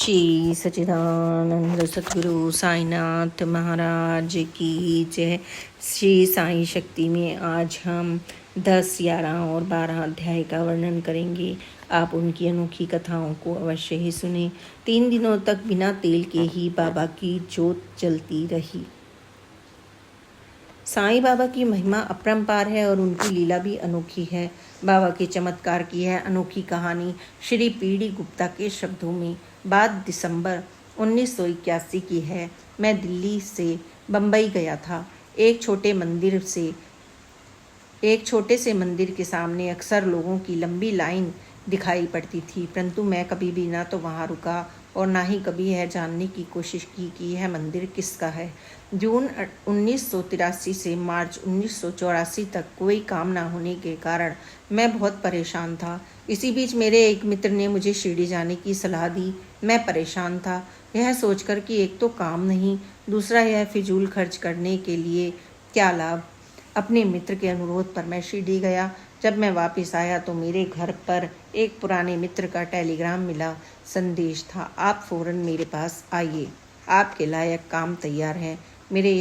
श्री सच्चिदानंद सतगुरु साईनाथ महाराज की जय। श्री साई शक्ति में आज हम 10, 11 और 12 अध्याय का वर्णन करेंगे। आप उनकी अनोखी कथाओं को अवश्य ही सुने। 3 दिनों तक बिना तेल के ही बाबा की ज्योत जलती रही। साईं बाबा की महिमा अपरंपार है और उनकी लीला भी अनोखी है। बाबा के चमत्कार की है अनोखी कहानी श्री पीडी गुप्ता के शब्दों में। बात दिसंबर 1981 की है। मैं दिल्ली से बम्बई गया था। एक छोटे से मंदिर के सामने अक्सर लोगों की लंबी लाइन दिखाई पड़ती थी, परंतु मैं कभी भी ना तो वहाँ रुका और ना ही कभी यह जानने की कोशिश की कि यह मंदिर किसका है। जून 1983 से मार्च 1984 तक कोई काम ना होने के कारण मैं बहुत परेशान था। इसी बीच मेरे एक मित्र ने मुझे शिरडी जाने की सलाह दी। मैं परेशान था, यह सोचकर कि एक तो काम नहीं, दूसरा यह फिजूल खर्च करने के लिए क्या लाभ। अपने मित्र के अनुरोध पर मैं शिरडी गया। जब मैं वापस आया तो मेरे घर पर एक पुराने मित्र का टेलीग्राम मिला। संदेश था, आप फौरन मेरे पास आइए, आपके लायक काम तैयार है। मेरे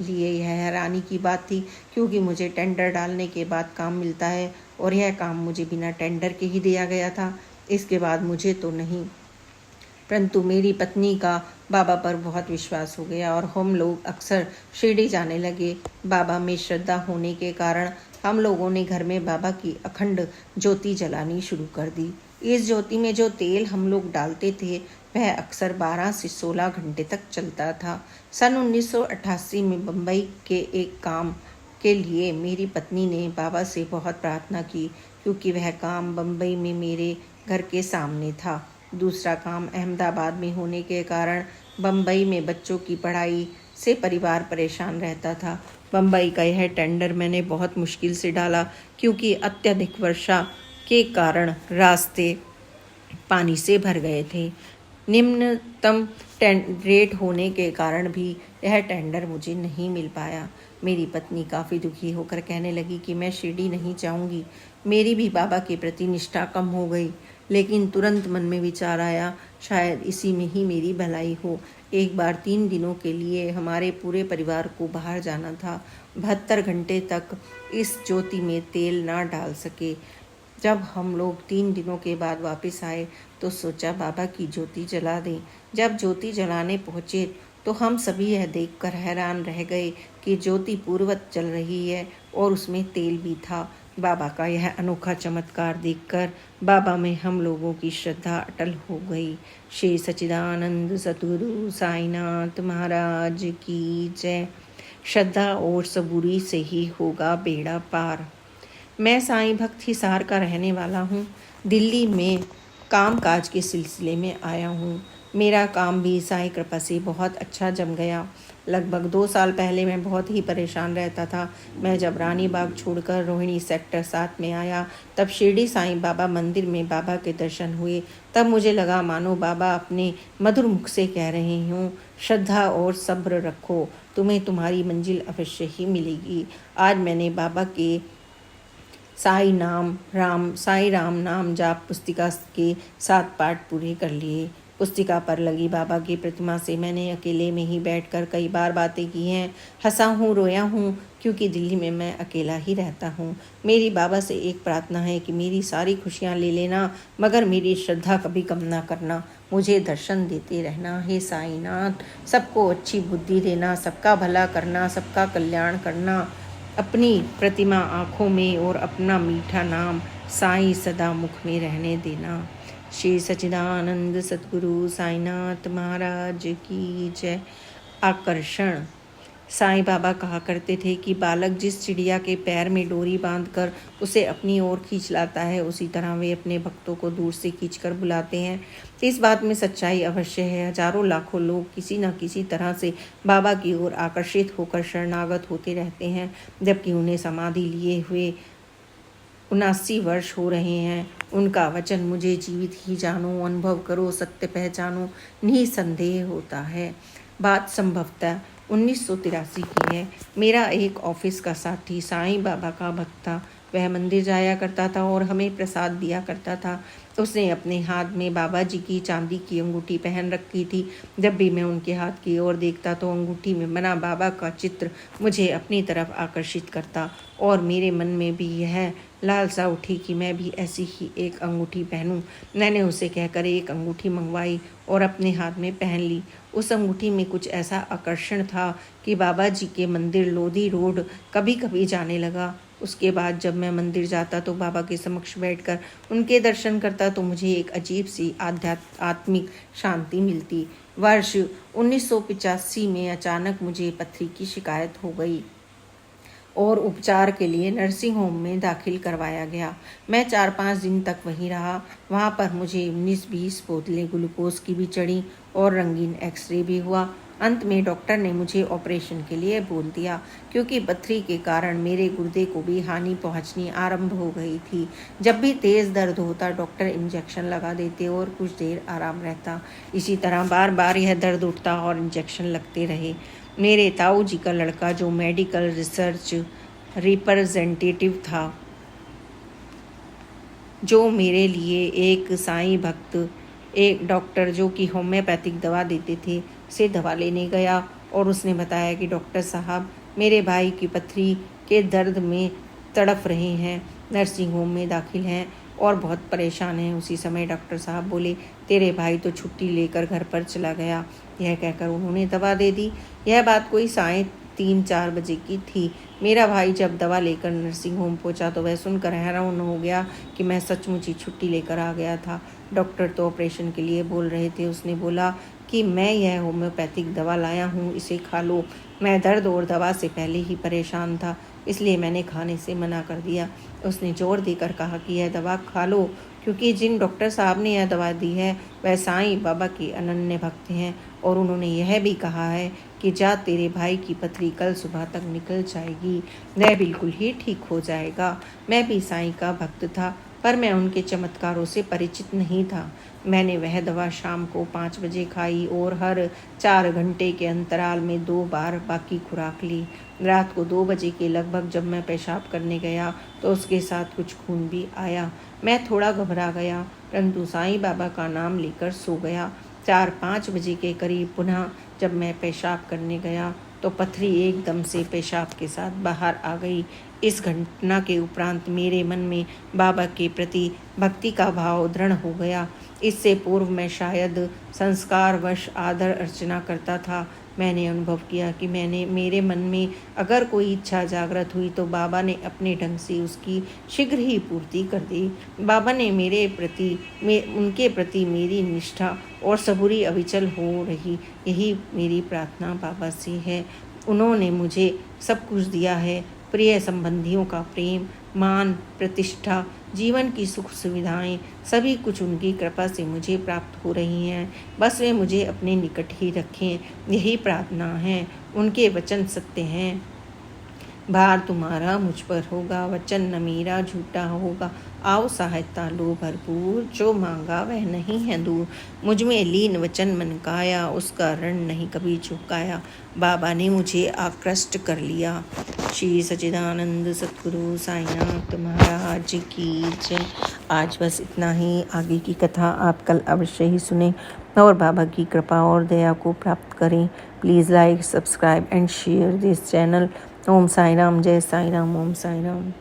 लिए यह हैरानी की बात थी, क्योंकि मुझे टेंडर डालने के बाद काम मिलता है और यह काम मुझे बिना टेंडर के ही दिया गया था। इसके बाद मुझे तो नहीं, परंतु मेरी पत्नी का बाबा पर बहुत विश्वास हो गया और हम लोग अक्सर शिरडी जाने लगे। बाबा में श्रद्धा होने के कारण हम लोगों ने घर में बाबा की अखंड ज्योति जलानी शुरू कर दी। इस ज्योति में जो तेल हम लोग डालते थे वह अक्सर 12 से 16 घंटे तक चलता था। सन 1988 में बम्बई के एक काम के लिए मेरी पत्नी ने बाबा से बहुत प्रार्थना की, क्योंकि वह काम बम्बई में मेरे घर के सामने था। दूसरा काम अहमदाबाद में होने के कारण बम्बई में बच्चों की पढ़ाई से परिवार परेशान रहता था। बम्बई का यह टेंडर मैंने बहुत मुश्किल से डाला, क्योंकि अत्यधिक वर्षा के कारण रास्ते पानी से भर गए थे। निम्नतम रेट होने के कारण भी यह टेंडर मुझे नहीं मिल पाया। मेरी पत्नी काफ़ी दुखी होकर कहने लगी कि मैं शिरडी नहीं जाऊंगी। मेरी भी बाबा के प्रति निष्ठा कम हो गई, लेकिन तुरंत मन में विचार आया, शायद इसी में ही मेरी भलाई हो। एक बार 3 दिनों के लिए हमारे पूरे परिवार को बाहर जाना था। 72 घंटे तक इस ज्योति में तेल ना डाल सके। जब हम लोग 3 दिनों के बाद वापस आए तो सोचा बाबा की ज्योति जला दें। जब ज्योति जलाने पहुँचे तो हम सभी यह देखकर हैरान रह गए कि ज्योति पूर्ववत जल रही है और उसमें तेल भी था। बाबा का यह अनोखा चमत्कार देखकर बाबा में हम लोगों की श्रद्धा अटल हो गई। श्री सच्चिदानंद सतगुरु साईनाथ महाराज की जय। श्रद्धा और सबूरी से ही होगा बेड़ा पार। मैं साईं भक्त हिसार का रहने वाला हूँ। दिल्ली में कामकाज के सिलसिले में आया हूँ। मेरा काम भी साईं कृपा से बहुत अच्छा जम गया। लगभग 2 साल पहले मैं बहुत ही परेशान रहता था। मैं जब रानी बाग छोड़कर रोहिणी सेक्टर 7 में आया, तब शिरडी साईं बाबा मंदिर में बाबा के दर्शन हुए। तब मुझे लगा मानो बाबा अपने मधुर मुख से कह रहे हों, श्रद्धा और सब्र रखो, तुम्हें तुम्हारी मंजिल अवश्य ही मिलेगी। आज मैंने बाबा के साई राम नाम जाप पुस्तिका के 7 पाठ पूरे कर लिए। पुस्तिका पर लगी बाबा की प्रतिमा से मैंने अकेले में ही बैठकर कई बार बातें की हैं। हंसा हूँ, रोया हूँ, क्योंकि दिल्ली में मैं अकेला ही रहता हूँ। मेरी बाबा से एक प्रार्थना है कि मेरी सारी खुशियाँ ले लेना, मगर मेरी श्रद्धा कभी कम ना करना। मुझे दर्शन देते रहना। हे साईनाथ, सबको अच्छी बुद्धि देना, सबका भला करना, सबका कल्याण करना। अपनी प्रतिमा आँखों में और अपना मीठा नाम साईं सदा मुख में रहने देना। श्री सच्चिदानंद सतगुरु साईनाथ महाराज की जय। आकर्षण। साईं बाबा कहा करते थे कि बालक जिस चिड़िया के पैर में डोरी बांधकर उसे अपनी ओर खींच लाता है, उसी तरह वे अपने भक्तों को दूर से खींचकर बुलाते हैं। इस बात में सच्चाई अवश्य है। हजारों लाखों लोग किसी न किसी तरह से बाबा की ओर आकर्षित होकर शरणागत होते रहते हैं, जबकि उन्हें समाधि लिए हुए 79 वर्ष हो रहे हैं। उनका वचन मुझे जीवित ही जानो, अनुभव करो, सत्य पहचानो, निसंदेह होता है। बात संभवतः 1983 की है। मेरा एक ऑफिस का साथी साईं बाबा का भक्त था। वह मंदिर जाया करता था और हमें प्रसाद दिया करता था। उसने अपने हाथ में बाबा जी की चांदी की अंगूठी पहन रखी थी। जब भी मैं उनके हाथ की ओर देखता तो अंगूठी में बना बाबा का चित्र मुझे अपनी तरफ आकर्षित करता और मेरे मन में भी यह लालसा उठी कि मैं भी ऐसी ही एक अंगूठी पहनूं। मैंने उसे कहकर एक अंगूठी मंगवाई और अपने हाथ में पहन ली। उस अंगूठी में कुछ ऐसा आकर्षण था कि बाबा जी के मंदिर लोधी रोड कभी कभी जाने लगा। उसके बाद जब मैं मंदिर जाता तो बाबा के समक्ष बैठकर उनके दर्शन करता तो मुझे एक अजीब सी आत्मिक शांति मिलती। वर्ष 1985 में अचानक मुझे पथरी की शिकायत हो गई और उपचार के लिए नर्सिंग होम में दाखिल करवाया गया। मैं 4-5 दिन तक वहीं रहा। वहाँ पर मुझे 19-20 बोतलें ग्लूकोज की भी चढ़ी और रंगीन एक्सरे भी हुआ। अंत में डॉक्टर ने मुझे ऑपरेशन के लिए बोल दिया, क्योंकि पथरी के कारण मेरे गुर्दे को भी हानि पहुंचनी आरंभ हो गई थी। जब भी तेज़ दर्द होता डॉक्टर इंजेक्शन लगा देते और कुछ देर आराम रहता। इसी तरह बार बार यह दर्द उठता और इंजेक्शन लगते रहे। मेरे ताऊ जी का लड़का जो मेडिकल रिसर्च रिप्रेजेंटेटिव था, जो मेरे लिए एक साईं भक्त, एक डॉक्टर जो कि होम्योपैथिक दवा देते थे, से दवा लेने गया और उसने बताया कि डॉक्टर साहब मेरे भाई की पथरी के दर्द में तड़प रहे हैं, नर्सिंग होम में दाखिल हैं और बहुत परेशान हैं। उसी समय डॉक्टर साहब बोले, तेरे भाई तो छुट्टी लेकर घर पर चला गया। यह कहकर उन्होंने दवा दे दी। यह बात कोई 3-4 बजे की थी। मेरा भाई जब दवा लेकर नर्सिंग होम पहुंचा तो वह सुनकर हैरान हो गया कि मैं सचमुच ही छुट्टी लेकर आ गया था। डॉक्टर तो ऑपरेशन के लिए बोल रहे थे। उसने बोला कि मैं यह होम्योपैथिक दवा लाया हूँ, इसे खा लो। मैं दर्द और दवा से पहले ही परेशान था, इसलिए मैंने खाने से मना कर दिया। उसने जोर देकर कहा कि यह दवा खा लो, क्योंकि जिन डॉक्टर साहब ने यह दवा दी है वह साईं बाबा के अनन्य भक्त हैं और उन्होंने यह भी कहा है कि जा तेरे भाई की पथरी कल सुबह तक निकल जाएगी, वह बिल्कुल ही ठीक हो जाएगा। मैं भी साईं का भक्त था, पर मैं उनके चमत्कारों से परिचित नहीं था। मैंने वह दवा शाम को 5 बजे खाई और हर 4 घंटे के अंतराल में 2 बार बाकी खुराक ली। रात को 2 बजे के लगभग जब मैं पेशाब करने गया तो उसके साथ कुछ खून भी आया। मैं थोड़ा घबरा गया, परंतु साईं बाबा का नाम लेकर सो गया। 4-5 बजे के करीब पुनः जब मैं पेशाब करने गया तो पथरी एकदम से पेशाब के साथ बाहर आ गई। इस घटना के उपरांत मेरे मन में बाबा के प्रति भक्ति का भाव दृढ़ हो गया। इससे पूर्व मैं शायद संस्कारवश आदर अर्चना करता था। मैंने अनुभव किया कि मेरे मन में अगर कोई इच्छा जागृत हुई तो बाबा ने अपने ढंग से उसकी शीघ्र ही पूर्ति कर दी। बाबा ने उनके प्रति मेरी निष्ठा और सबूरी अविचल हो रही, यही मेरी प्रार्थना बाबा से है। उन्होंने मुझे सब कुछ दिया है, प्रिय संबंधियों का प्रेम, मान, प्रतिष्ठा, जीवन की सुख सुविधाएं, सभी कुछ उनकी कृपा से मुझे प्राप्त हो रही हैं। बस वे मुझे अपने निकट ही रखें, यही प्रार्थना है। उनके वचन सत्य हैं। भार तुम्हारा मुझ पर होगा, वचन न मेरा झूठा होगा। आओ सहायता लो भरपूर, जो मांगा वह नहीं है दूर। मुझ में लीन वचन मन काया, उसका ऋण नहीं कभी चुकाया। बाबा ने मुझे आकृष्ट कर लिया। श्री सच्चिदानंद सद्गुरु साईनाथ महाराज की जय। आज बस इतना ही। आगे की कथा आप कल अवश्य ही सुने और बाबा की कृपा और दया को प्राप्त करें। Please like, subscribe and share this channel. ओम साई राम, जय साई राम, ओम साई राम।